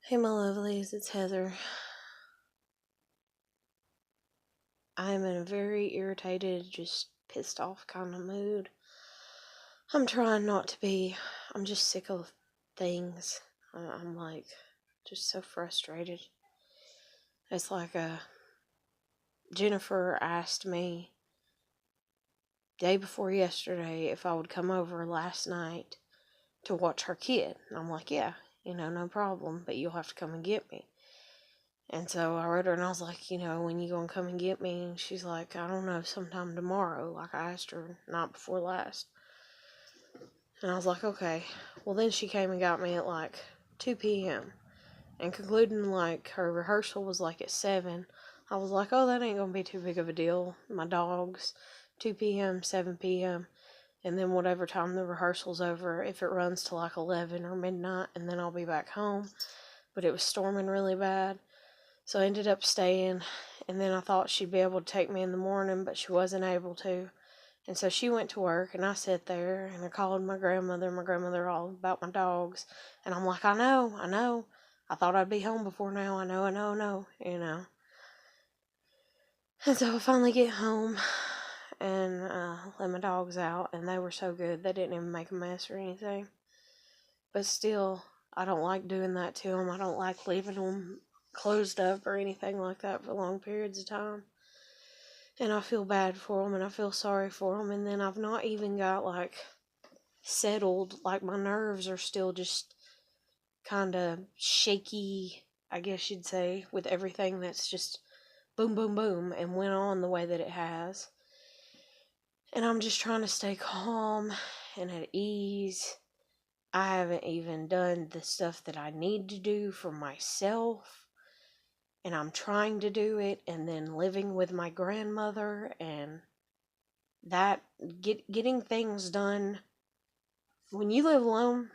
Hey, my lovelies, it's Heather. I'm in a very irritated, just pissed off kind of mood. I'm trying not to be. I'm just sick of things. I'm like, just so frustrated. It's like, Jennifer asked me day before yesterday if I would come over last night to watch her kid. And I'm like, yeah, no problem, but you'll have to come and get me. And so I wrote her and I was like, when you gonna come and get me? And she's like, I don't know, sometime tomorrow. Like I asked her night before last. And I was like, okay. Well, then she came and got me at like 2 p.m. And concluding like her rehearsal was like at 7. I was like, oh, that ain't gonna be too big of a deal. My dogs, 2 p.m., 7 p.m. And then whatever time the rehearsal's over, if it runs to like 11 or midnight, and then I'll be back home. But it was storming really bad. So I ended up staying, and then I thought she'd be able to take me in the morning, but she wasn't able to. And so she went to work, and I sat there, and I called my grandmother all about my dogs. And I'm like, I know. I thought I'd be home before now. I know. And so I finally get home, and let my dogs out, and they were so good. They didn't even make a mess or anything. But still, I don't like doing that to them. I don't like leaving them closed up or anything like that for long periods of time. And I feel bad for them and I feel sorry for them. And then I've not even got like settled. Like my nerves are still just kind of shaky, I guess you'd say, with everything that's just boom, boom, boom and went on the way that it has. And I'm just trying to stay calm and at ease. I haven't even done the stuff that I need to do for myself. And I'm trying to do it, and then living with my grandmother, and that getting things done when you live alone,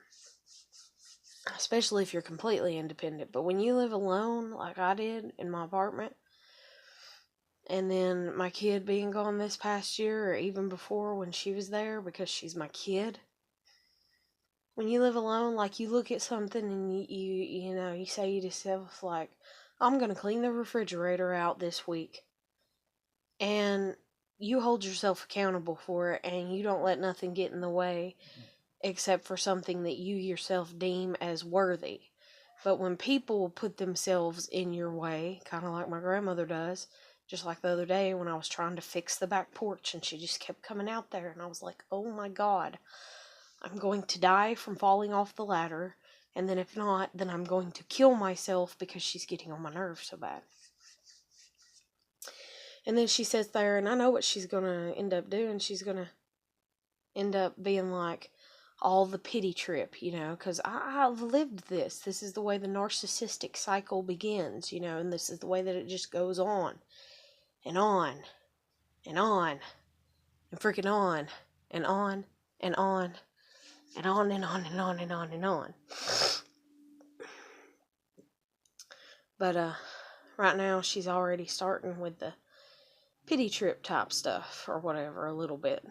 especially if you're completely independent, but when you live alone like I did in my apartment, and then my kid being gone this past year or even before when she was there because she's my kid, when you live alone, like you look at something and you say to yourself like, I'm gonna clean the refrigerator out this week, and you hold yourself accountable for it, and you don't let nothing get in the way except for something that you yourself deem as worthy. But when people put themselves in your way, kind of like my grandmother does, just like the other day when I was trying to fix the back porch and she just kept coming out there, and I was like, oh my God, I'm going to die from falling off the ladder, and then if not, then I'm going to kill myself because she's getting on my nerves so bad. And then she sits there, and I know what she's going to end up doing. She's going to end up being like all the pity trip, because I've lived this. This is the way the narcissistic cycle begins, and this is the way that it just goes on and on and on and freaking on and on and on and on and on and on and on and on. But right now she's already starting with the pity trip type stuff or whatever a little bit.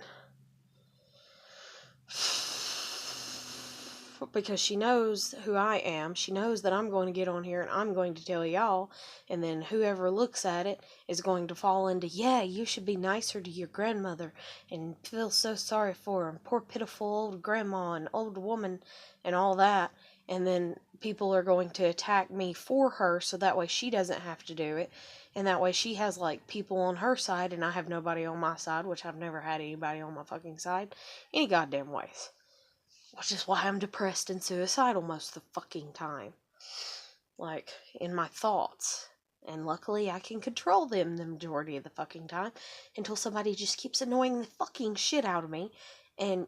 Because she knows who I am. She knows that I'm going to get on here and I'm going to tell y'all, and then whoever looks at it is going to fall into, yeah, you should be nicer to your grandmother and feel so sorry for her, and poor pitiful old grandma and old woman and all that. And then people are going to attack me for her so that way she doesn't have to do it, and that way she has like people on her side and I have nobody on my side, which I've never had anybody on my fucking side any goddamn ways. Which is why I'm depressed and suicidal most of the fucking time. Like, in my thoughts. And luckily I can control them the majority of the fucking time until somebody just keeps annoying the fucking shit out of me and,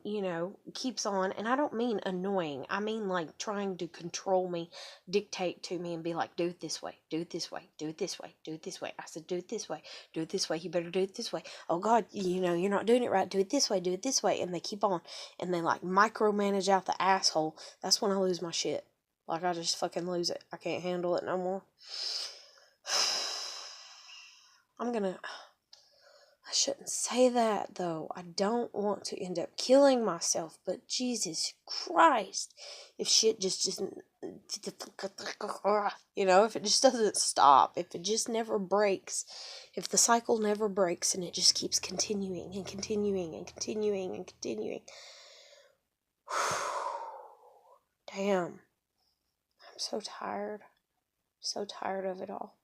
keeps on. And I don't mean annoying. I mean, like, trying to control me, dictate to me, and be like, do it this way, do it this way, do it this way, do it this way. I said, do it this way, do it this way, you better do it this way. Oh, God, you're not doing it right, do it this way, do it this way. And they keep on, and they, like, micromanage out the asshole. That's when I lose my shit. Like, I just fucking lose it. I can't handle it no more. I shouldn't say that, though. I don't want to end up killing myself, but Jesus Christ, if shit just if it just doesn't stop, if it just never breaks, if the cycle never breaks and it just keeps continuing and continuing and continuing and continuing. Damn. I'm so tired. So tired of it all.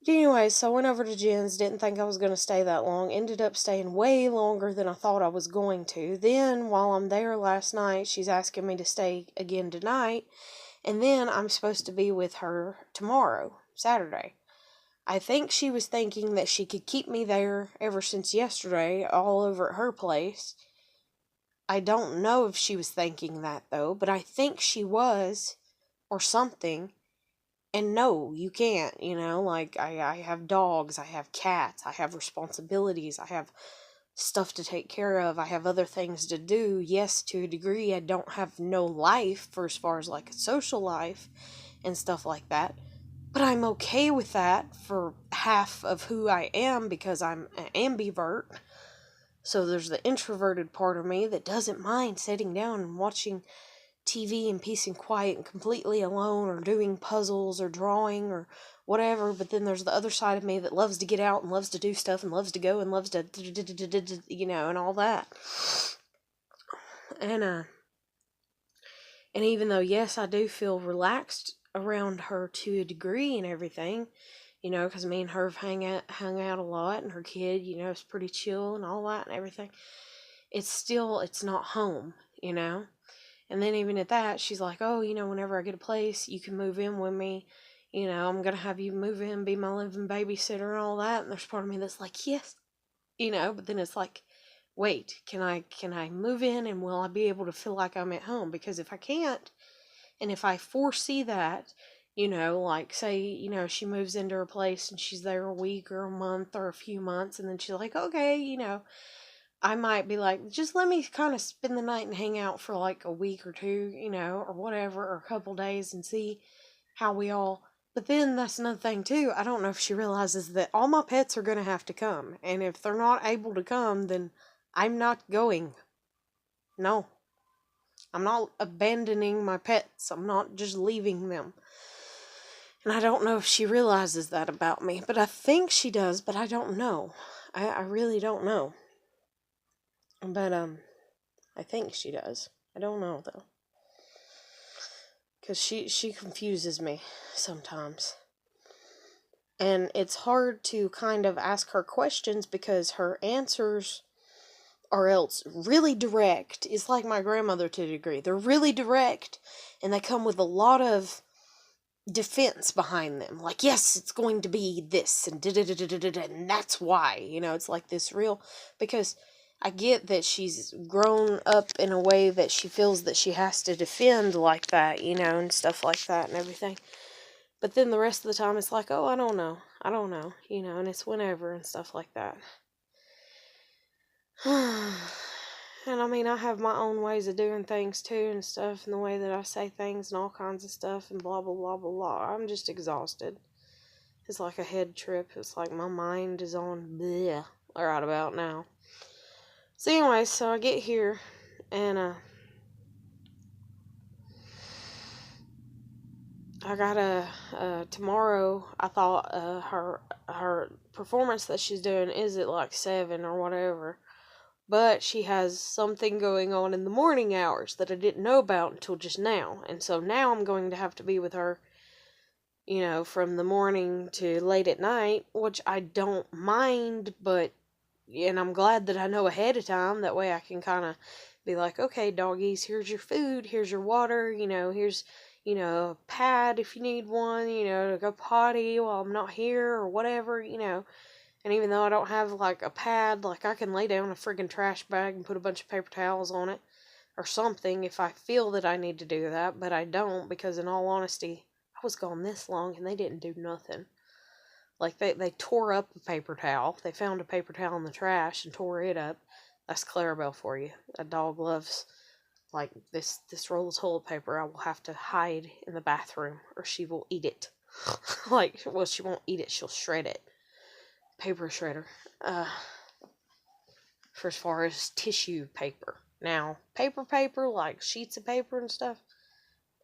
But anyway, so I went over to Jen's, didn't think I was going to stay that long, ended up staying way longer than I thought I was going to. Then, while I'm there last night, she's asking me to stay again tonight, and then I'm supposed to be with her tomorrow, Saturday. I think she was thinking that she could keep me there ever since yesterday, all over at her place. I don't know if she was thinking that, though, but I think she was, or something. And no, you can't, like, I have dogs, I have cats, I have responsibilities, I have stuff to take care of, I have other things to do. Yes, to a degree, I don't have no life for as far as, like, a social life and stuff like that. But I'm okay with that for half of who I am because I'm an ambivert. So there's the introverted part of me that doesn't mind sitting down and watching TV in peace and quiet and completely alone, or doing puzzles or drawing or whatever. But then there's the other side of me that loves to get out and loves to do stuff and loves to go and loves to and all that. And even though, yes, I do feel relaxed around her to a degree and everything, because me and her have hung out a lot, and her kid, is pretty chill and all that and everything, it's not home. And then even at that, she's like, oh, whenever I get a place, you can move in with me. I'm going to have you move in, be my living babysitter and all that. And there's part of me that's like, yes, but then it's like, wait, can I move in, and will I be able to feel like I'm at home? Because if I can't, and if I foresee that, like, say, she moves into her place and she's there a week or a month or a few months, and then she's like, okay, I might be like, just let me kind of spend the night and hang out for like a week or two, or whatever, or a couple days, and see how we all. But then that's another thing too. I don't know if she realizes that all my pets are going to have to come. And if they're not able to come, then I'm not going. No. I'm not abandoning my pets. I'm not just leaving them. And I don't know if she realizes that about me. But I think she does, but I don't know. I really don't know. But, I think she does. I don't know, though. Because she confuses me sometimes. And it's hard to kind of ask her questions because her answers are else really direct. It's like my grandmother to a degree. They're really direct, and they come with a lot of defense behind them. Like, yes, it's going to be this, and da-da-da-da-da-da, and that's why. It's like this real. Because I get that she's grown up in a way that she feels that she has to defend like that, and stuff like that and everything. But then the rest of the time it's like, oh, I don't know, and it's whenever and stuff like that. And I mean, I have my own ways of doing things too and stuff, and the way that I say things and all kinds of stuff and blah, blah, blah, blah, blah. I'm just exhausted. It's like a head trip. It's like my mind is on bleh right about now. So anyway, so I get here, and I got tomorrow. I thought her performance that she's doing is at like 7 or whatever, but she has something going on in the morning hours that I didn't know about until just now, and so now I'm going to have to be with her, from the morning to late at night, which I don't mind, but. And I'm glad that I know ahead of time. That way I can kind of be like, okay, doggies, here's your food, here's your water, here's, a pad if you need one, to go potty while I'm not here or whatever, And even though I don't have, like, a pad, like, I can lay down a friggin' trash bag and put a bunch of paper towels on it or something if I feel that I need to do that. But I don't, because in all honesty, I was gone this long and they didn't do nothing. Like, they tore up a paper towel. They found a paper towel in the trash and tore it up. That's Clarabelle for you. A dog loves, like, this roll of toilet paper I will have to hide in the bathroom, or she will eat it. Like, well, she won't eat it, she'll shred it. Paper shredder. For as far as tissue paper. Now, paper, like sheets of paper and stuff,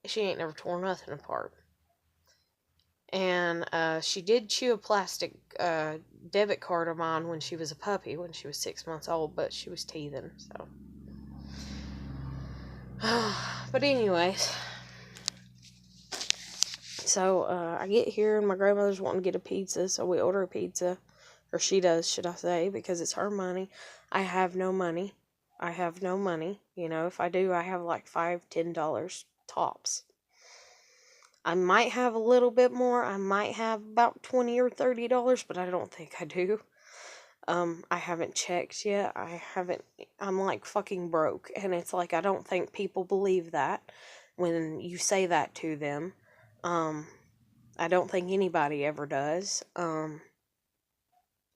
she ain't never tore nothing apart. And she did chew a plastic debit card of mine when she was a puppy, when she was 6 months old, but she was teething, so. But anyways, so I get here and my grandmother's wanting to get a pizza, so we order a pizza. Or she does, should I say, because it's her money. I have no money. You know, if I do, I have like $5, $10 tops. I might have a little bit more. I might have about $20 or $30, but I don't think I do. I haven't checked yet. I'm like fucking broke. And it's like, I don't think people believe that when you say that to them. I don't think anybody ever does.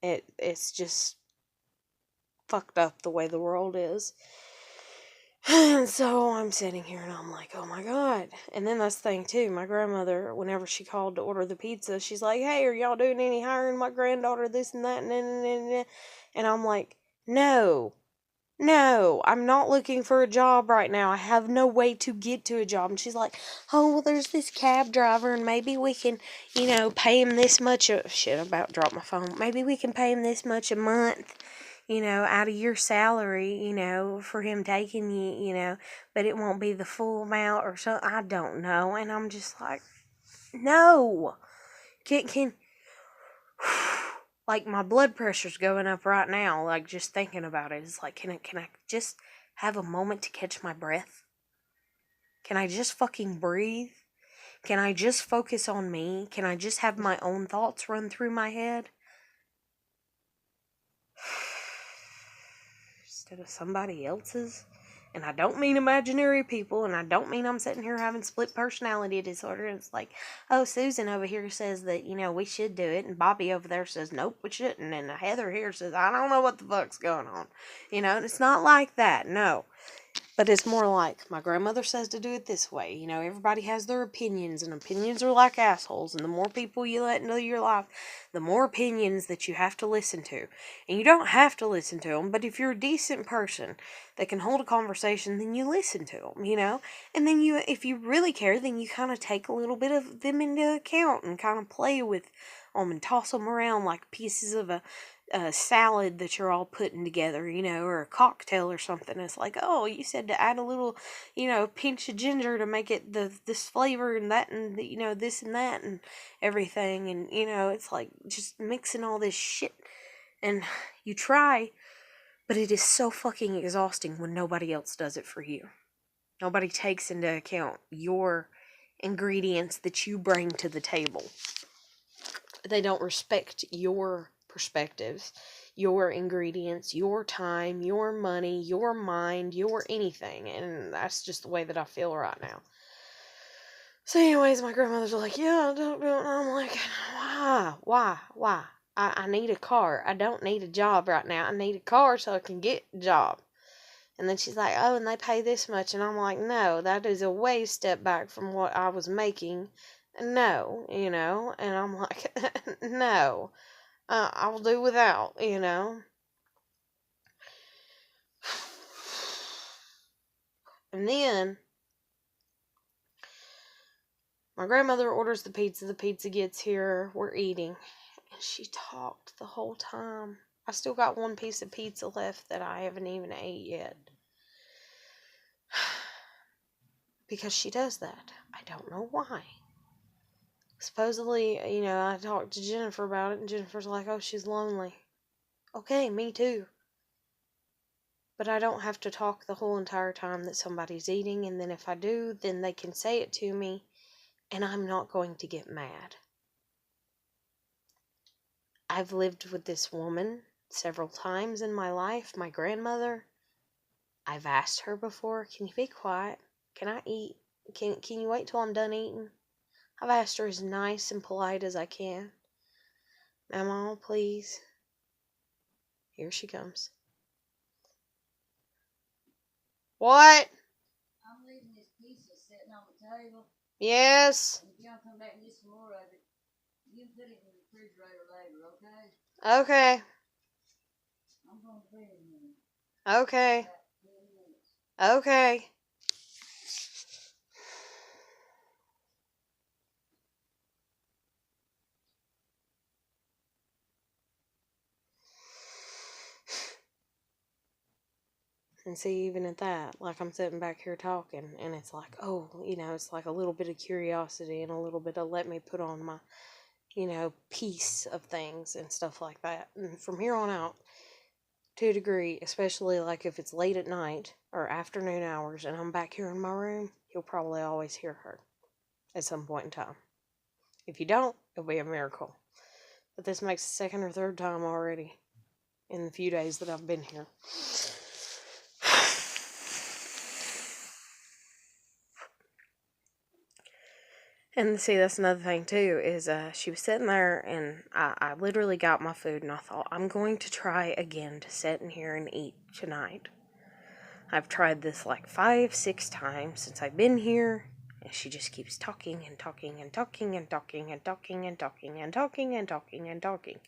It's just fucked up the way the world is. And so I'm sitting here and I'm like, oh my God. And then that's the thing too, my grandmother, whenever she called to order the pizza, she's like, hey, are y'all doing any hiring? My granddaughter, this and that, and I'm like, no, I'm not looking for a job right now. I have no way to get to a job. And she's like, oh, well, there's this cab driver and maybe we can, pay him this much. Shit, I'm about to drop my phone. Maybe we can pay him this much a month, out of your salary, for him taking you, but it won't be the full amount or something. I don't know. And I'm just like, no. Can like my blood pressure's going up right now, like just thinking about it. It's like, can I just have a moment to catch my breath? Can I just fucking breathe? Can I just focus on me? Can I just have my own thoughts run through my head? Instead of somebody else's. And I don't mean imaginary people, and I don't mean I'm sitting here having split personality disorder. It's like, oh, Susan over here says that, we should do it, and Bobby over there says, nope, we shouldn't, and Heather here says, I don't know what the fuck's going on. And it's not like that, no. But it's more like, my grandmother says to do it this way. Everybody has their opinions, and opinions are like assholes. And the more people you let into your life, the more opinions that you have to listen to. And you don't have to listen to them, but if you're a decent person that can hold a conversation, then you listen to them, And then if you really care, then you kind of take a little bit of them into account and kind of play with them and toss them around like pieces of a salad that you're all putting together, or a cocktail or something. It's like, oh, you said to add a little, pinch of ginger to make it this flavor and that and this and that and everything. And, it's like just mixing all this shit. And you try, but it is so fucking exhausting when nobody else does it for you. Nobody takes into account your ingredients that you bring to the table. They don't respect your perspectives, your ingredients, your time, your money, your mind, your anything. And that's just the way that I feel right now. So anyways, my grandmother's like, yeah, and I'm like, why? I need a car. I don't need a job right now. I need a car so I can get a job. And then she's like, oh, and they pay this much. And I'm like, no, that is a way step back from what I was making. No, and I'm like, no. I'll do without, And then my grandmother orders the pizza gets here, we're eating, and she talked the whole time. I still got one piece of pizza left that I haven't even ate yet. Because she does that. I don't know why. Supposedly, I talked to Jennifer about it, and Jennifer's like, oh, she's lonely. Okay, me too. But I don't have to talk the whole entire time that somebody's eating, and then if I do, then they can say it to me, and I'm not going to get mad. I've lived with this woman several times in my life, my grandmother. I've asked her before, can you be quiet? Can I eat? Can you wait till I'm done eating? I've asked her as nice and polite as I can. Mama, please. Here she comes. What? I'm leaving this pizza sitting on the table. Yes. If y'all come back and get some more of it, you can put it in the refrigerator later, okay? Okay. I'm going to bed in a minute. Okay. About 10 minutes. Okay. And see, even at that, like, I'm sitting back here talking, and it's like, oh, it's like a little bit of curiosity and a little bit of let me put on my, piece of things and stuff like that. And from here on out, to a degree, especially like if it's late at night or afternoon hours and I'm back here in my room, you'll probably always hear her at some point in time. If you don't, it'll be a miracle. But this makes the second or third time already in the few days that I've been here. And see, that's another thing too, is she was sitting there, and I literally got my food, and I thought, I'm going to try again to sit in here and eat tonight. I've tried this like 5-6 times since I've been here, and she just keeps talking and talking and talking and talking and talking and talking and talking and talking and talking.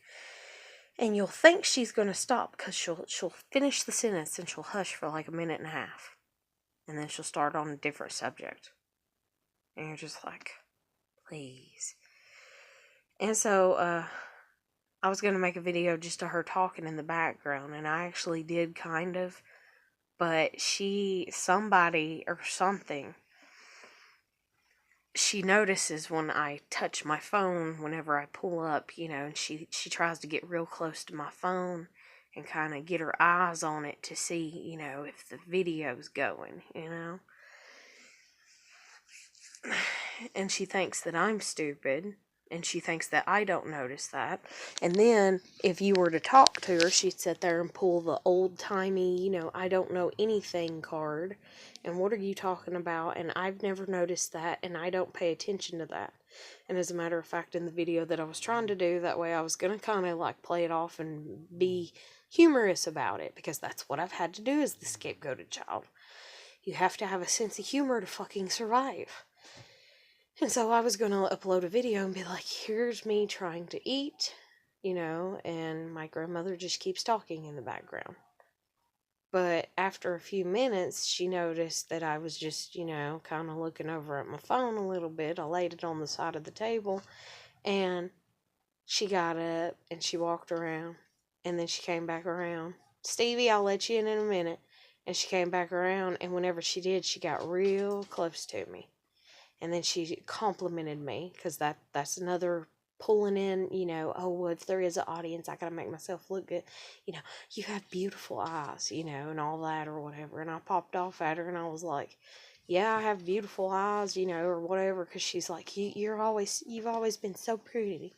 And you'll think she's going to stop, because she'll finish the sentence and she'll hush for like a minute and a half. And then she'll start on a different subject. And you're just like, please. And so, I was going to make a video just to her talking in the background, and I actually did kind of, but somebody or something, she notices when I touch my phone, whenever I pull up, and she tries to get real close to my phone and kind of get her eyes on it to see, if the video's going, And she thinks that I'm stupid, and she thinks that I don't notice that. And then, if you were to talk to her, she'd sit there and pull the old-timey, I don't know anything card. And what are you talking about? And I've never noticed that, and I don't pay attention to that. And as a matter of fact, in the video that I was trying to do, that way I was going to kind of like play it off and be humorous about it, because that's what I've had to do as the scapegoated child. You have to have a sense of humor to fucking survive. And so I was going to upload a video and be like, here's me trying to eat, and my grandmother just keeps talking in the background. But after a few minutes, she noticed that I was just, kind of looking over at my phone a little bit. I laid it on the side of the table, and she got up and she walked around, and then she came back around. Stevie, I'll let you in a minute. And she came back around, and whenever she did, she got real close to me. And then she complimented me, because that's another pulling in, oh, well, if there is an audience, I gotta make myself look good. You have beautiful eyes, and all that or whatever. And I popped off at her, and I was like, yeah, I have beautiful eyes, or whatever. Because she's like, you've always been so pretty.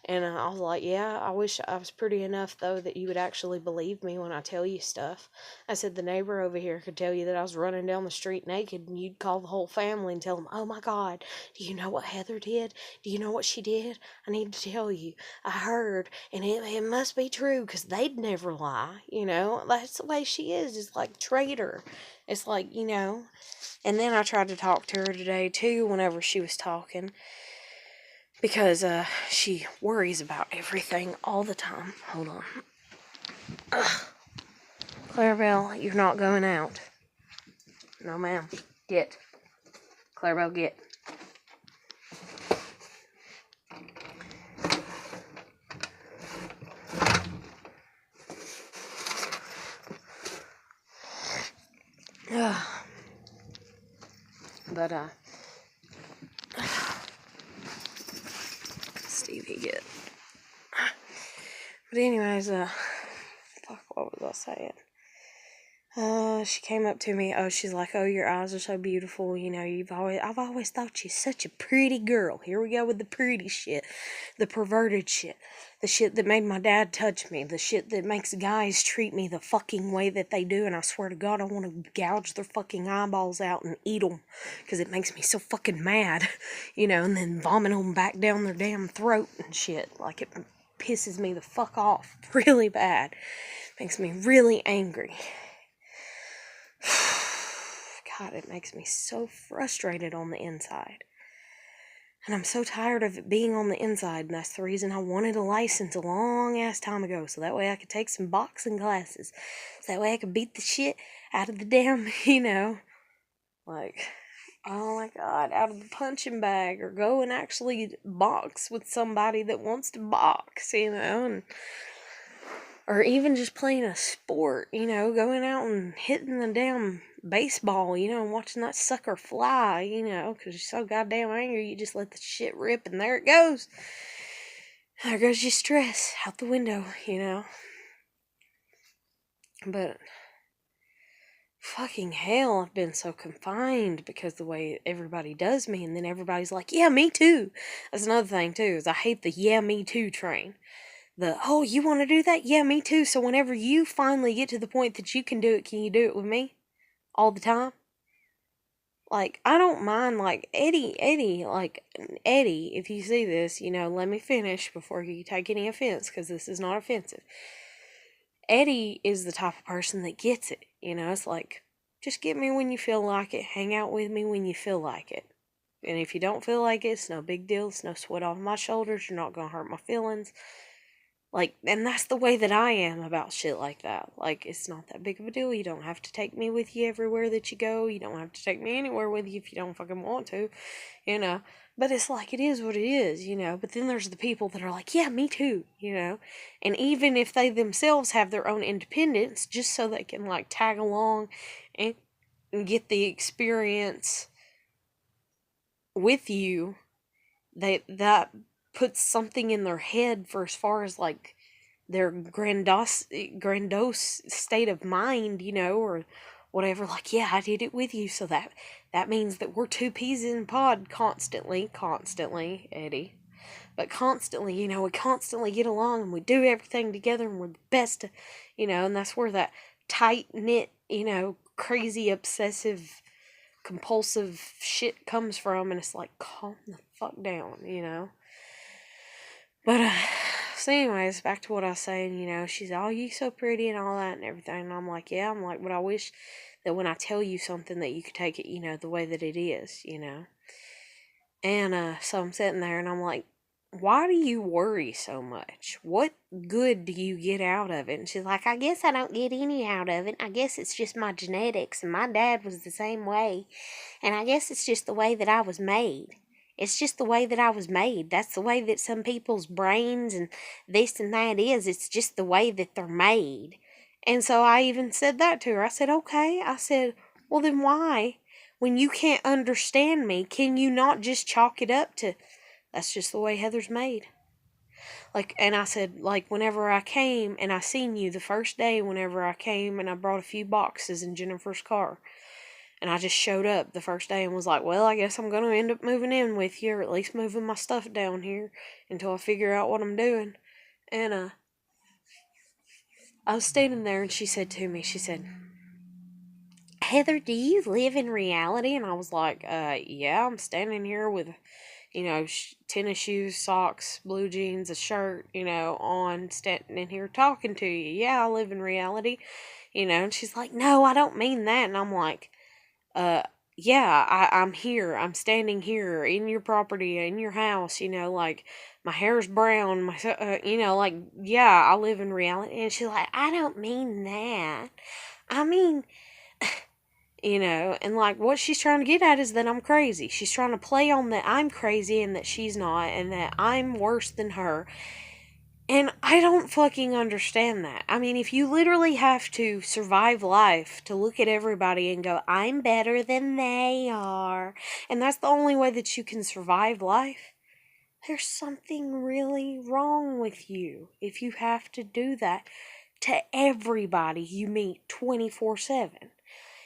And I was like, yeah, I wish I was pretty enough, though, that you would actually believe me when I tell you stuff. I said, the neighbor over here could tell you that I was running down the street naked, and you'd call the whole family and tell them, oh my God, do you know what Heather did? Do you know what she did? I need to tell you. I heard, and it must be true, because they'd never lie, That's the way she is. It's like traitor. It's like, And then I tried to talk to her today, too, whenever she was talking. Because she worries about everything all the time. Hold on. Ugh. Clarabelle, you're not going out. No, ma'am. Get. Clarabelle, get. But, Stevie, get. But anyways, fuck, what was I saying? She came up to me. Oh, she's like, oh, your eyes are so beautiful. I've always thought you're such a pretty girl. Here we go with the pretty shit. The perverted shit. The shit that made my dad touch me. The shit that makes guys treat me the fucking way that they do. And I swear to God, I want to gouge their fucking eyeballs out and eat them. Because it makes me so fucking mad. And then vomit them back down their damn throat and shit. Like, it pisses me the fuck off really bad. Makes me really angry. God, it makes me so frustrated on the inside. And I'm so tired of it being on the inside, and that's the reason I wanted a license a long-ass time ago, so that way I could take some boxing classes. So that way I could beat the shit out of the damn, like, oh my God, out of the punching bag, or go and actually box with somebody that wants to box, and Or even just playing a sport, going out and hitting the damn baseball, and watching that sucker fly, because you're so goddamn angry, you just let the shit rip and there it goes. There goes your stress out the window, But fucking hell, I've been so confined because the way everybody does me, and then everybody's like, yeah, me too. That's another thing too, is I hate the yeah, me too train. Oh, you want to do that? Yeah, me too. So whenever you finally get to the point that you can do it, can you do it with me? All the time? Like, I don't mind, like, Eddie, if you see this, let me finish before you take any offense, because this is not offensive. Eddie is the type of person that gets it, it's like, just get me when you feel like it, hang out with me when you feel like it. And if you don't feel like it, it's no big deal, it's no sweat off my shoulders, you're not gonna hurt my feelings. Like, and that's the way that I am about shit like that. Like, it's not that big of a deal. You don't have to take me with you everywhere that you go. You don't have to take me anywhere with you if you don't fucking want to, But it's like, it is what it is, But then there's the people that are like, yeah, me too, And even if they themselves have their own independence, just so they can, like, tag along and get the experience with you, that puts something in their head for as far as, like, their grandiose state of mind, or whatever, like, yeah, I did it with you, so that means that we're two peas in a pod constantly, Eddie. But constantly, we constantly get along and we do everything together and we're the best, and that's where that tight-knit, crazy, obsessive, compulsive shit comes from, and it's like, calm the fuck down, But, so anyways, back to what I was saying, she's, oh, you so pretty and all that and everything, and I'm like, yeah, but I wish that when I tell you something that you could take it, the way that it is, And, so I'm sitting there and I'm like, why do you worry so much? What good do you get out of it? And she's like, I guess I don't get any out of it. I guess it's just my genetics, and my dad was the same way. And I guess it's just the way that I was made. It's just the way that I was made. That's the way that some people's brains and this and that is. It's just the way that they're made. And so I even said that to her. I said, okay. I said, well, then why, when you can't understand me, can you not just chalk it up to, that's just the way Heather's made? Like, and I said, like, whenever I came and I seen you the first day, whenever I came and I brought a few boxes in Jennifer's car, and I just showed up the first day and was like, well, I guess I'm going to end up moving in with you, or at least moving my stuff down here until I figure out what I'm doing. And, I was standing there and she said to me, she said, Heather, do you live in reality? And I was like, yeah, I'm standing here with, tennis shoes, socks, blue jeans, a shirt, on, standing here talking to you. Yeah, I live in reality, and she's like, no, I don't mean that. And I'm like, yeah, I'm here. I'm standing here in your property, in your house, like, my hair's brown, like, yeah, I live in reality. And she's like, I don't mean that. I mean, and like, what she's trying to get at is that I'm crazy. She's trying to play on that I'm crazy and that she's not, and that I'm worse than her. And I don't fucking understand that. I mean, if you literally have to survive life to look at everybody and go, I'm better than they are, and that's the only way that you can survive life, there's something really wrong with you if you have to do that to everybody you meet 24/7.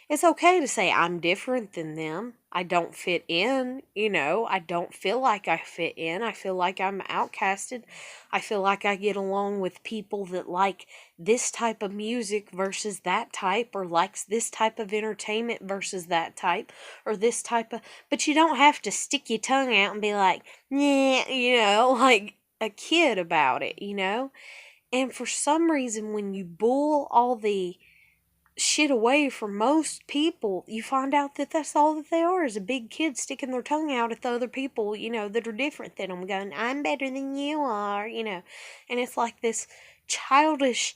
It's okay to say I'm different than them. I don't fit in, I don't feel like I fit in. I feel like I'm outcasted. I feel like I get along with people that like this type of music versus that type, or likes this type of entertainment versus that type, or this type of, but you don't have to stick your tongue out and be like, nah, like a kid about it, And for some reason, when you bull all the shit away from most people, you find out that that's all that they are, is a big kid sticking their tongue out at the other people, that are different than them, going, I'm better than you are, And it's like this childish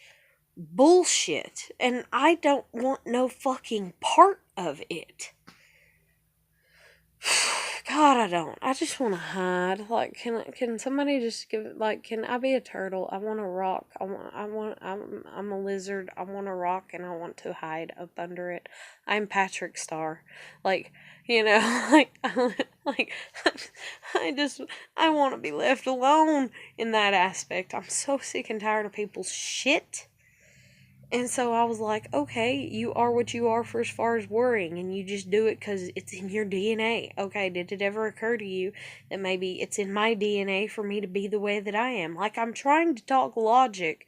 bullshit, and I don't want no fucking part of it. God, I don't. I just want to hide. Like, can somebody just give, like, can I be a turtle? I want to rock. I'm a lizard. I want to rock and I want to hide up under it. I'm Patrick Star. Like, you know, like, I want to be left alone in that aspect. I'm so sick and tired of people's shit. And so I was like, okay, you are what you are for as far as worrying, and you just do it because it's in your DNA. Okay, did it ever occur to you that maybe it's in my DNA for me to be the way that I am? Like, I'm trying to talk logic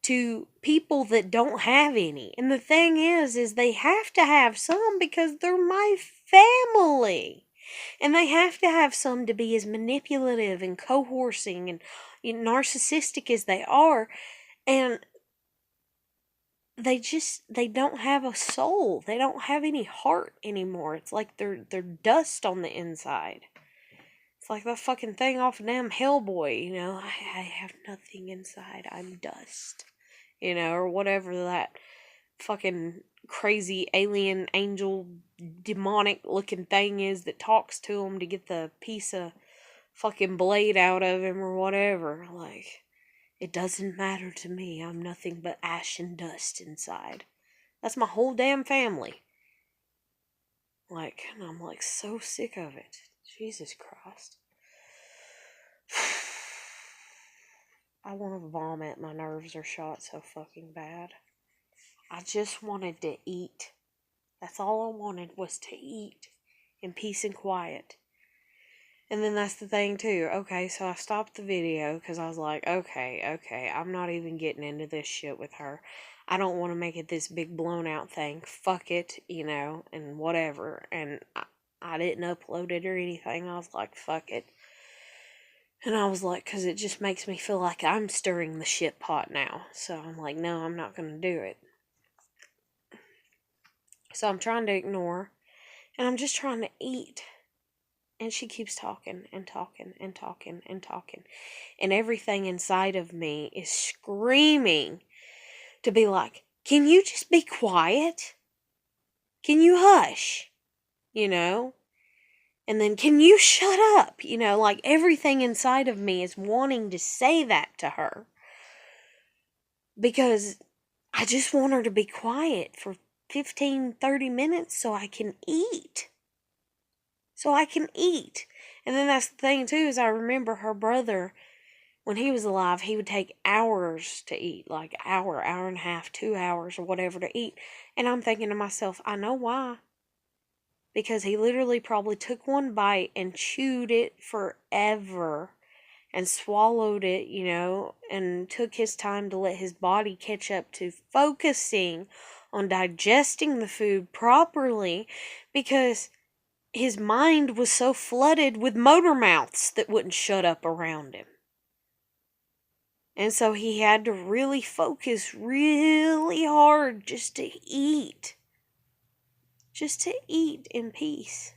to people that don't have any. And the thing is they have to have some because they're my family. And they have to have some to be as manipulative and coercing and narcissistic as they are. And they don't have a soul. They don't have any heart anymore. It's like they're dust on the inside. It's like that fucking thing off of damn Hellboy, you know. I have nothing inside. I'm dust. You know, or whatever that fucking crazy alien angel demonic looking thing is that talks to him to get the piece of fucking blade out of him or whatever. Like, it doesn't matter to me. I'm nothing but ash and dust inside. That's my whole damn family. Like, and I'm like so sick of it. Jesus Christ. I want to vomit. My nerves are shot so fucking bad. I just wanted to eat. That's all I wanted was to eat in peace and quiet. And then that's the thing too. Okay, so I stopped the video because I was like, okay, I'm not even getting into this shit with her. I don't want to make it this big blown out thing. Fuck it, you know, and whatever. And I didn't upload it or anything. I was like, fuck it. And I was like, because it just makes me feel like I'm stirring the shit pot now. So I'm like, no, I'm not going to do it. So I'm trying to ignore. And I'm just trying to eat. And she keeps talking and talking and talking and talking. And everything inside of me is screaming to be like, can you just be quiet? Can you hush? You know? And then, can you shut up? You know, like everything inside of me is wanting to say that to her. Because I just want her to be quiet for 15, 30 minutes so I can eat. And then that's the thing too, is I remember her brother, when he was alive, he would take hours to eat, like hour and a half, 2 hours or whatever to eat. And I'm thinking to myself, I know why. Because he literally probably took one bite and chewed it forever and swallowed it, you know, and took his time to let his body catch up to focusing on digesting the food properly, because his mind was so flooded with motor mouths that wouldn't shut up around him. And so he had to really focus really hard just to eat. Just to eat in peace.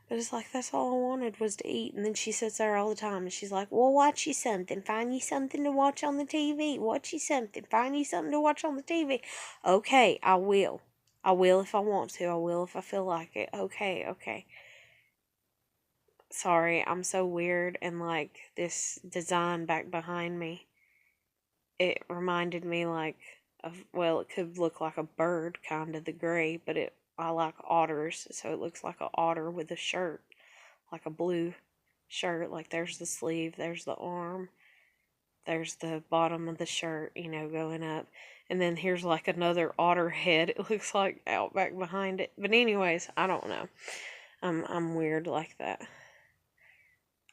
But it's like, that's all I wanted was to eat. And then she sits there all the time and she's like, well, watch you something. Find you something to watch on the TV. Watch you something. Find you something to watch on the TV. Okay, I will. I will if I want to. I will if I feel like it. Okay. Sorry, I'm so weird. And like this design back behind me, it reminded me like of, well, it could look like a bird, kind of the gray, but I like otters, so it looks like an otter with a shirt, like a blue shirt. Like there's the sleeve, there's the arm, there's the bottom of the shirt, you know, going up. And then here's like another otter head, it looks like, out back behind it. But anyways, I don't know. I'm weird like that.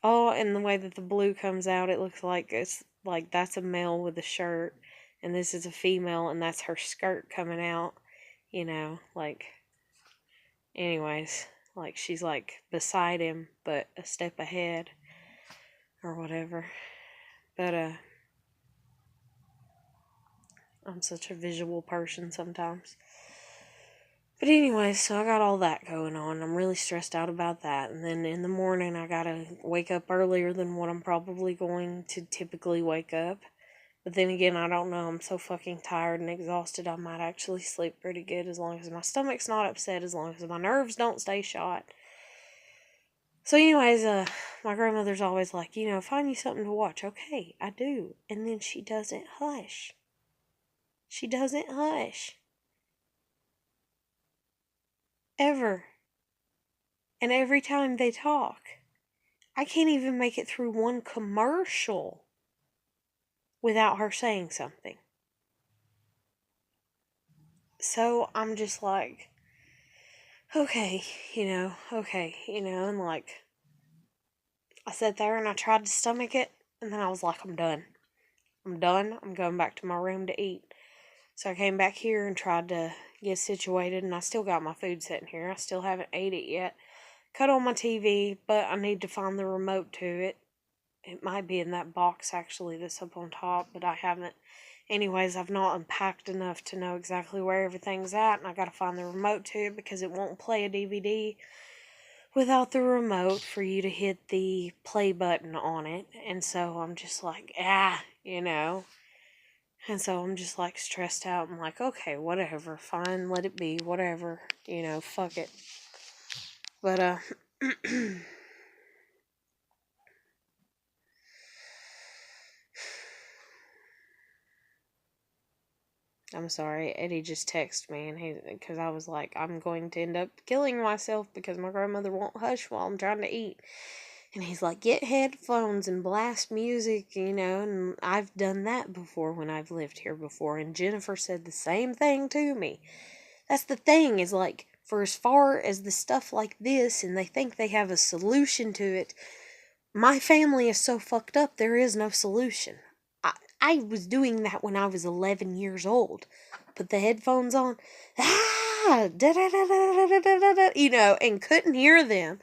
Oh, and the way that the blue comes out, it looks like it's like that's a male with a shirt, and this is a female, and that's her skirt coming out, you know, like, anyways, like she's like beside him, but a step ahead, or whatever. But, I'm such a visual person sometimes. But anyways, so I got all that going on. I'm really stressed out about that. And then in the morning, I gotta wake up earlier than what I'm probably going to typically wake up. But then again, I don't know. I'm so fucking tired and exhausted, I might actually sleep pretty good as long as my stomach's not upset, as long as my nerves don't stay shot. So anyways, my grandmother's always like, find you something to watch. Okay, I do. And then she doesn't hush. She doesn't hush. Ever. And every time they talk, I can't even make it through one commercial without her saying something. So I'm just like, okay, and like, I sat there and I tried to stomach it, and then I was like, I'm done. I'm going back to my room to eat. So I came back here and tried to get situated, and I still got my food sitting here. I still haven't ate it yet. Cut on my TV, but I need to find the remote to it. It might be in that box, actually, that's up on top, but I haven't. Anyways, I've not unpacked enough to know exactly where everything's at, and I gotta find the remote to it because it won't play a DVD without the remote for you to hit the play button on it. And so I'm just like, And so I'm just like stressed out. I'm like, okay, whatever, fine, let it be, whatever, fuck it. But, I'm sorry, Eddie just texted me, and because I was like, I'm going to end up killing myself because my grandmother won't hush while I'm trying to eat. And he's like, get headphones and blast music, and I've done that before when I've lived here before, and Jennifer said the same thing to me. That's the thing, is like, for as far as the stuff like this, and they think they have a solution to it, my family is so fucked up, there is no solution. I was doing that when I was 11 years old. Put the headphones on, and couldn't hear them.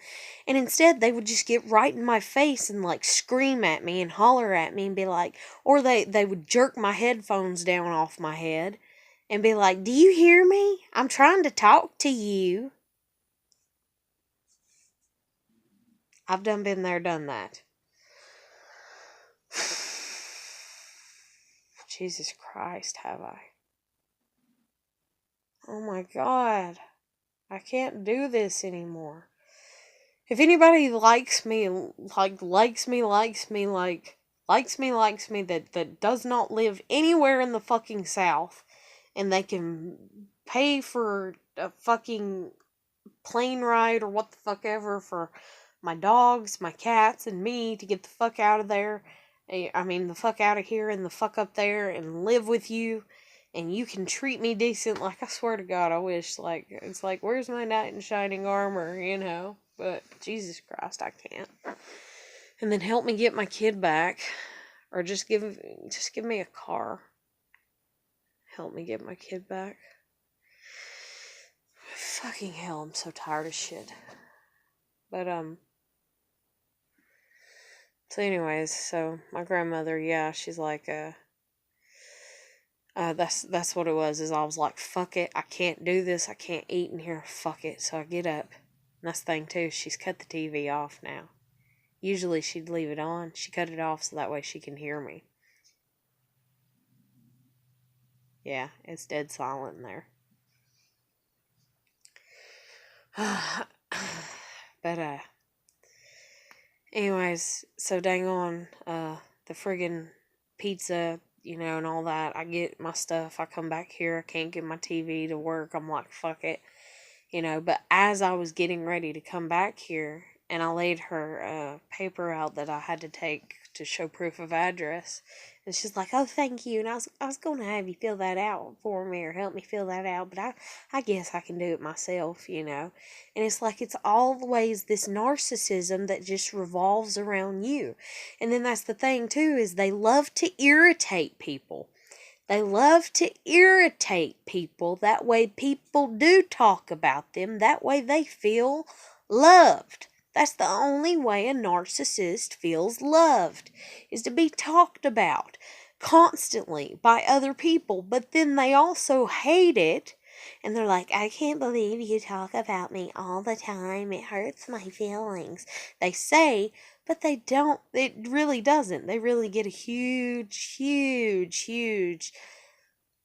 And instead, they would just get right in my face and, like, scream at me and holler at me and be like, or they would jerk my headphones down off my head and be like, do you hear me? I'm trying to talk to you. I've been there, done that. Jesus Christ, have I? Oh my God. I can't do this anymore. If anybody likes me, that does not live anywhere in the fucking South, and they can pay for a fucking plane ride or what the fuck ever for my dogs, my cats, and me to get the fuck out of there, the fuck out of here and the fuck up there and live with you, and you can treat me decent, like, I swear to God, I wish, like, it's like, where's my knight in shining armor, but Jesus Christ, I can't. And then help me get my kid back, or just give me a car. Help me get my kid back. Fucking hell, I'm so tired of shit. But, so anyways, so my grandmother, yeah, she's like, that's what it was, is I was like, fuck it, I can't do this, I can't eat in here, fuck it. So I get up, and that's the thing too, she's cut the TV off now. Usually she'd leave it on, she cut it off so that way she can hear me. Yeah, it's dead silent in there. But, anyways, so dang on, the friggin' pizza, and all that, I get my stuff, I come back here, I can't get my TV to work, I'm like, fuck it, but as I was getting ready to come back here, and I laid her paper out that I had to take to show proof of address, and she's like, oh, thank you, and I was going to have you fill that out for me, or help me fill that out, but I guess I can do it myself, and it's like, it's always this narcissism that just revolves around you, and then that's the thing, too, is they love to irritate people. They love to irritate people. That way people do talk about them. That way they feel loved. That's the only way a narcissist feels loved, is to be talked about constantly by other people. But then they also hate it And they're like, I can't believe you talk about me all the time. It hurts my feelings. They say, but they don't. It really doesn't. They really get a huge, huge, huge,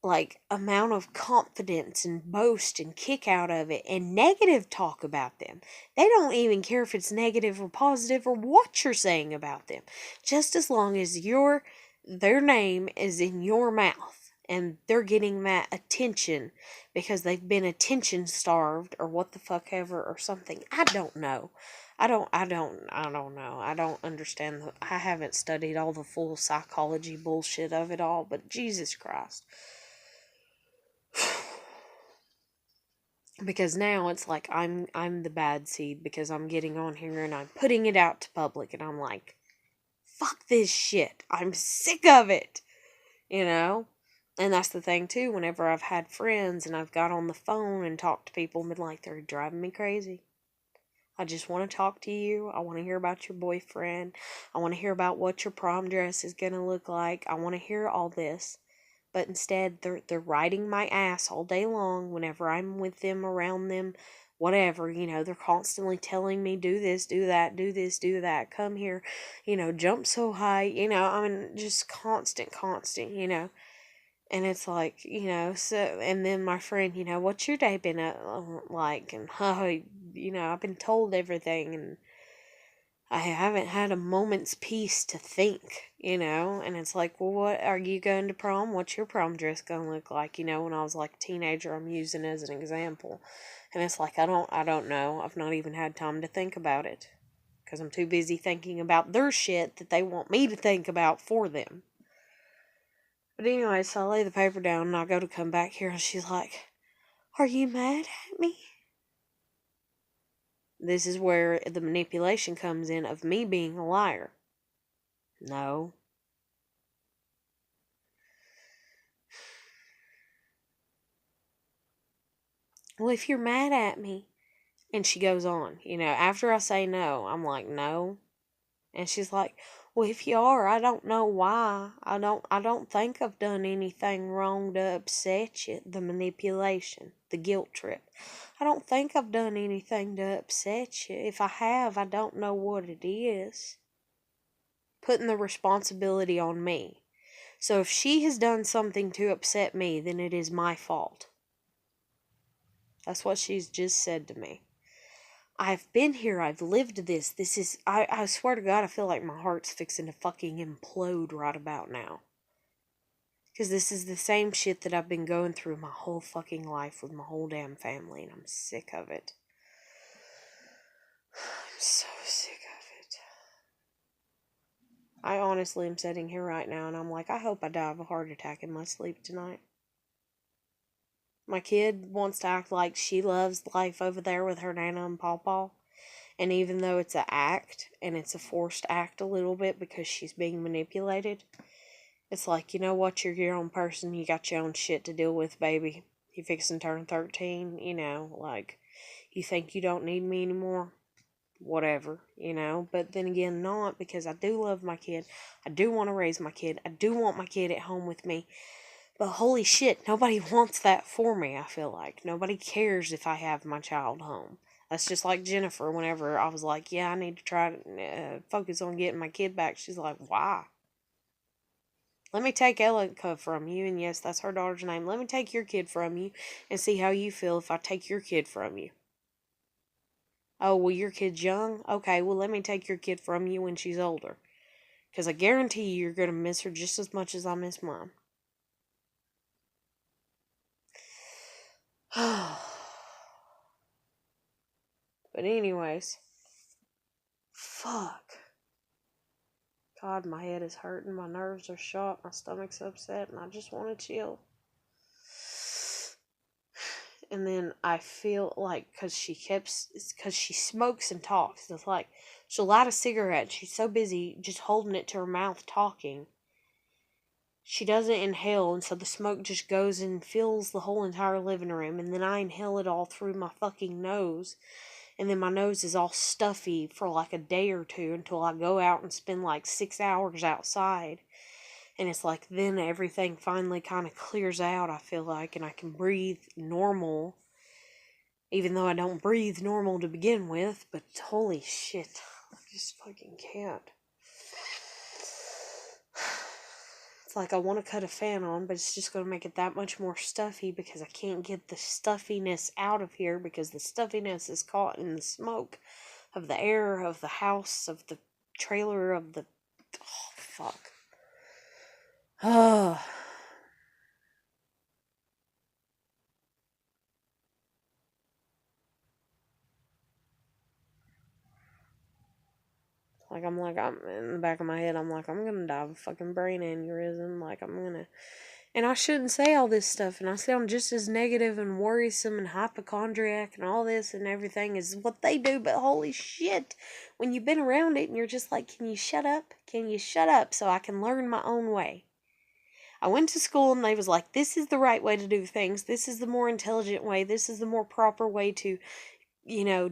like, amount of confidence and boast and kick out of it and negative talk about them. They don't even care if it's negative or positive or what you're saying about them. Just as long as their name is in your mouth and they're getting that attention because they've been attention starved or what the fuck ever or something. I don't know. I don't know. I don't understand. I haven't studied all the full psychology bullshit of it all, but Jesus Christ. Because now it's like I'm the bad seed because I'm getting on here and I'm putting it out to public and I'm like, fuck this shit. I'm sick of it. You know? And that's the thing too, whenever I've had friends and I've got on the phone and talked to people and been like, they're driving me crazy. I just want to talk to you. I want to hear about your boyfriend. I want to hear about what your prom dress is going to look like. I want to hear all this. But instead, they're riding my ass all day long whenever I'm with them, around them, whatever, they're constantly telling me, do this, do that, do this, do that, come here, jump so high, just constant, and it's like, so, and then my friend, what's your day been like, and, I've been told everything, and I haven't had a moment's peace to think, and it's like, well, what are you going to prom? What's your prom dress going to look like? When I was like a teenager, I'm using as an example. And it's like, I don't know. I've not even had time to think about it because I'm too busy thinking about their shit that they want me to think about for them. But anyway, so I lay the paper down and I go to come back here and she's like, are you mad at me? This is where the manipulation comes in of me being a liar. No. Well, if you're mad at me, and she goes on, after I say no, I'm like, no. And she's like, well, if you are, I don't know why. I don't think I've done anything wrong to upset you. The manipulation, the guilt trip. I don't think I've done anything to upset you. If I have, I don't know what it is. Putting the responsibility on me. So if she has done something to upset me, then it is my fault. That's what she's just said to me. I've been here. I've lived this. This is, I swear to God, I feel like my heart's fixing to fucking implode right about now. Because this is the same shit that I've been going through my whole fucking life with my whole damn family, and I'm sick of it. I'm so sick of it. I honestly am sitting here right now, and I'm like, I hope I die of a heart attack in my sleep tonight. My kid wants to act like she loves life over there with her Nana and Pawpaw. And even though it's an act, and it's a forced act a little bit because she's being manipulated, it's like, you know what, you're your own person, you got your own shit to deal with, baby. You fixing to turn 13, like, you think you don't need me anymore? Whatever, but then again, not, because I do love my kid. I do want to raise my kid. I do want my kid at home with me. But holy shit, nobody wants that for me, I feel like. Nobody cares if I have my child home. That's just like Jennifer, whenever I was like, yeah, I need to try to focus on getting my kid back. She's like, why? Let me take Ellica from you, and yes, that's her daughter's name. Let me take your kid from you and see how you feel if I take your kid from you. Oh, well, your kid's young? Okay, well, let me take your kid from you when she's older. Because I guarantee you're going to miss her just as much as I miss mine. But anyways, fuck. God, my head is hurting, my nerves are shot, my stomach's upset, and I just want to chill. And then I feel like, because she smokes and talks, it's like, she'll light a cigarette, she's so busy just holding it to her mouth talking. She doesn't inhale, and so the smoke just goes and fills the whole entire living room, and then I inhale it all through my fucking nose, and then my nose is all stuffy for like a day or two until I go out and spend like 6 hours outside, And it's like then everything finally kind of clears out, I feel like, and I can breathe normal. Even though I don't breathe normal to begin with, but holy shit, I just fucking can't. It's like I want to cut a fan on, but it's just going to make it that much more stuffy because I can't get the stuffiness out of here because the stuffiness is caught in the smoke of the air of the house, of the trailer, of the... Oh, fuck. Oh. I'm in the back of my head, I'm gonna die of a fucking brain aneurysm. And I shouldn't say all this stuff, and I sound just as negative and worrisome and hypochondriac and all this and everything is what they do, but holy shit, when you've been around it and you're just like, can you shut up? Can you shut up so I can learn my own way? I went to school and they was like, this is the right way to do things. This is the more intelligent way. This is the more proper way to,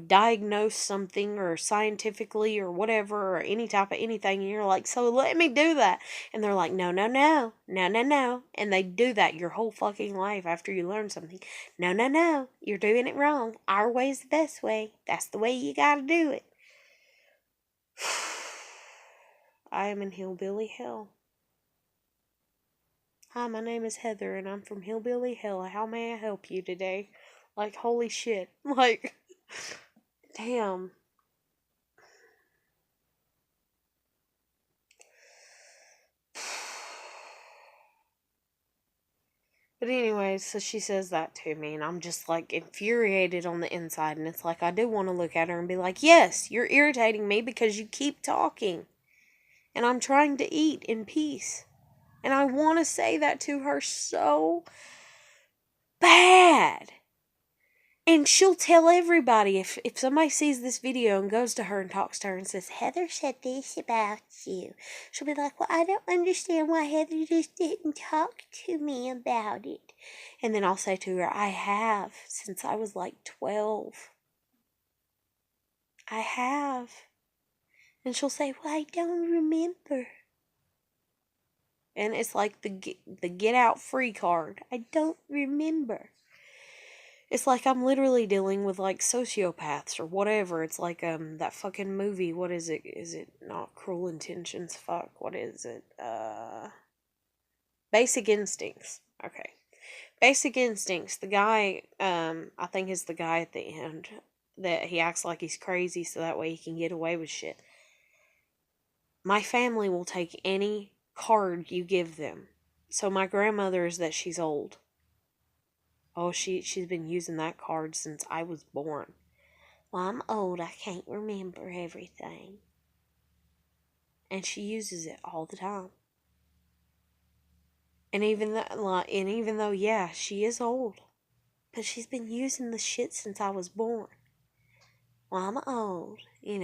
diagnose something or scientifically or whatever or any type of anything. And you're like, so let me do that. And they're like, no, no, no, no, no, no. And they do that your whole fucking life after you learn something. No, no, no, you're doing it wrong. Our way's the best way. That's the way you gotta do it. I am in hillbilly hell. Hi, my name is Heather and I'm from hillbilly hell. How may I help you today? Like, holy shit. Like... Damn. But anyways, so she says that to me, and I'm just like infuriated on the inside, and it's like I do want to look at her and be like, yes, you're irritating me because you keep talking, and I'm trying to eat in peace. And I want to say that to her so bad. And she'll tell everybody if somebody sees this video and goes to her and talks to her and says, Heather said this about you. She'll be like, well, I don't understand why Heather just didn't talk to me about it. And then I'll say to her, I have since I was like 12. I have. And she'll say, well, I don't remember. And it's like the get out free card. I don't remember. It's like I'm literally dealing with like sociopaths or whatever. It's like that fucking movie. What is it? Is it not Cruel Intentions? Fuck. What is it? Basic Instincts. Okay. Basic Instincts. The guy, I think is the guy at the end that he acts like he's crazy so that way he can get away with shit. My family will take any card you give them. So my grandmother is that she's old. Oh, she's been using that card since I was born. Well, I'm old. I can't remember everything. And she uses it all the time. And even though, yeah, she is old, but she's been using the shit since I was born. Well, I'm old, and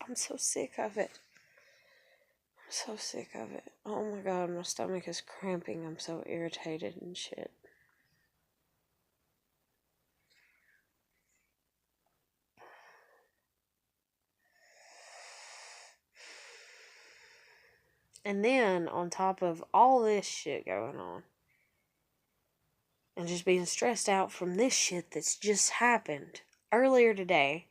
I'm so sick of it. So sick of it. Oh my god, my stomach is cramping. I'm so irritated and shit. And then, on top of all this shit going on, and just being stressed out from this shit that's just happened, earlier today,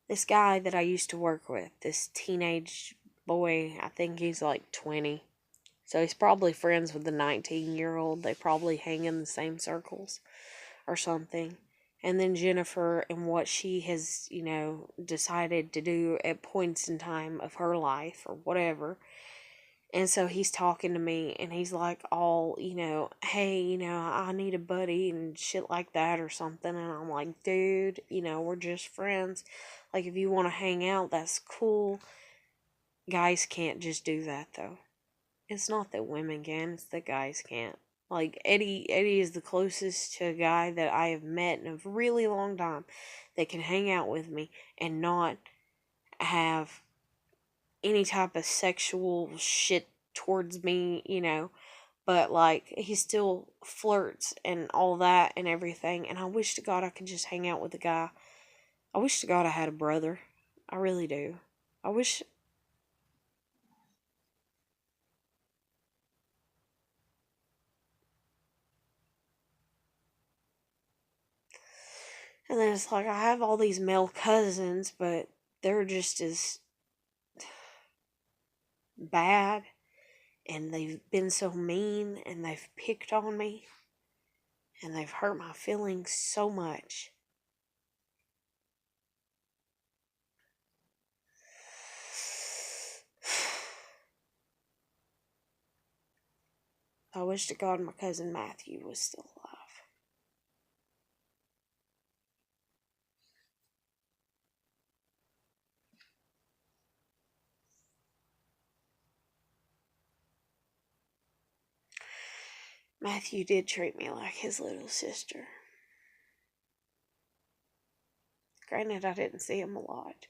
this guy that I used to work with, this teenage boy, I think he's like 20. So he's probably friends with the 19-year-old. They probably hang in the same circles or something. And then Jennifer and what she has, decided to do at points in time of her life or whatever. And so he's talking to me and he's like all, hey, I need a buddy and shit like that or something. And I'm like, dude, we're just friends. Like, if you want to hang out, that's cool. Guys can't just do that, though. It's not that women can, it's that guys can't. Like, Eddie is the closest to a guy that I have met in a really long time that can hang out with me and not have any type of sexual shit towards me, But, like, he still flirts and all that and everything. And I wish to God I could just hang out with a guy I wish to God I had a brother. I really do. I wish. And then it's like I have all these male cousins, but they're just as bad, and they've been so mean, and they've picked on me, and they've hurt my feelings so much. I wish to God my cousin Matthew was still alive. Matthew did treat me like his little sister. Granted, I didn't see him a lot.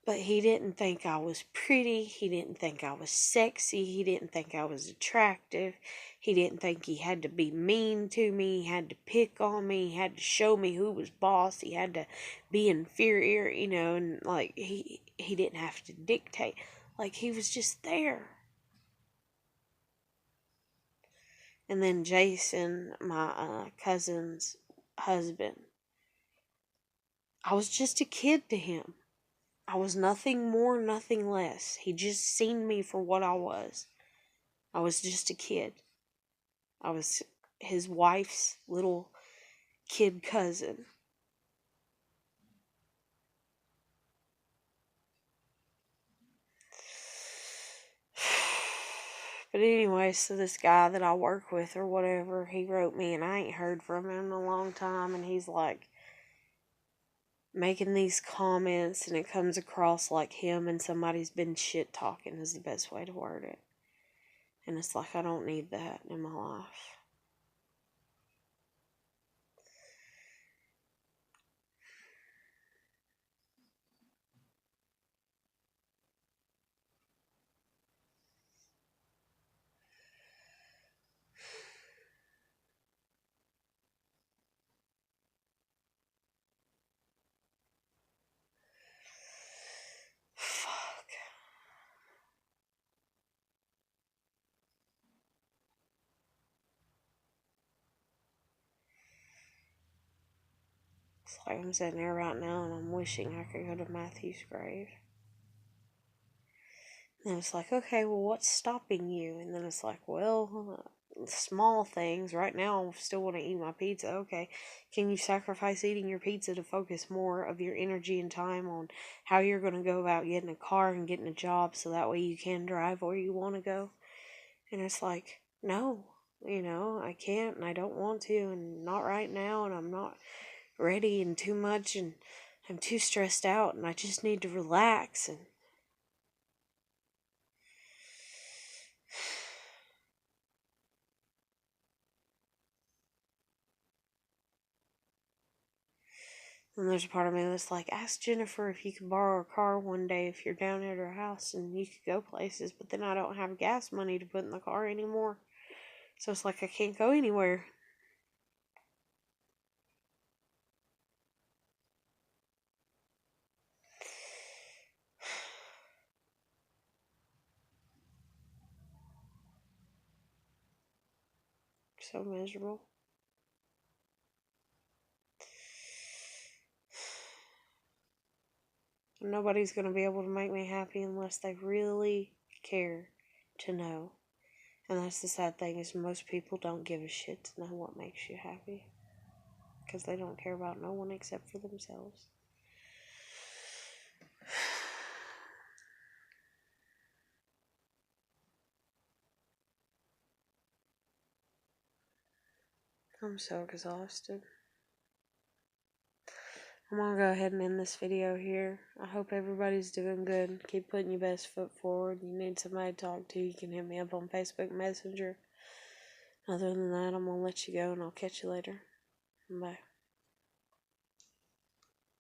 But he didn't think I was pretty. He didn't think I was sexy. He didn't think I was attractive. He didn't think he had to be mean to me. He had to pick on me. He had to show me who was boss. He had to be inferior, and like he didn't have to dictate. Like he was just there. And then Jason, my cousin's husband, I was just a kid to him. I was nothing more, nothing less. He just seen me for what I was. I was just a kid. I was his wife's little kid cousin. But anyway, so this guy that I work with or whatever, he wrote me, and I ain't heard from him in a long time, and he's like making these comments, and it comes across like him and somebody's been shit talking is the best way to word it. And it's like I don't need that in my life. Fuck. It's like I'm sitting there right now and I'm wishing I could go to Matthew's grave. And it's like, okay, well, what's stopping you? And then it's like, well, small things. Right now, I still want to eat my pizza. Okay, can you sacrifice eating your pizza to focus more of your energy and time on how you're going to go about getting a car and getting a job so that way you can drive where you want to go? And it's like, no, I can't and I don't want to and not right now and I'm not ready and too much and I'm too stressed out and I just need to relax. And there's a part of me that's like, ask Jennifer if you could borrow a car one day if you're down at her house and you could go places, but then I don't have gas money to put in the car anymore. So it's like I can't go anywhere. So miserable. Nobody's going to be able to make me happy unless they really care to know. And that's the sad thing is most people don't give a shit to know what makes you happy. Because they don't care about no one except for themselves. I'm so exhausted. I'm gonna go ahead and end this video here. I hope everybody's doing good. Keep putting your best foot forward. You need somebody to talk to, you can hit me up on Facebook Messenger. Other than that, I'm gonna let you go and I'll catch you later. Bye.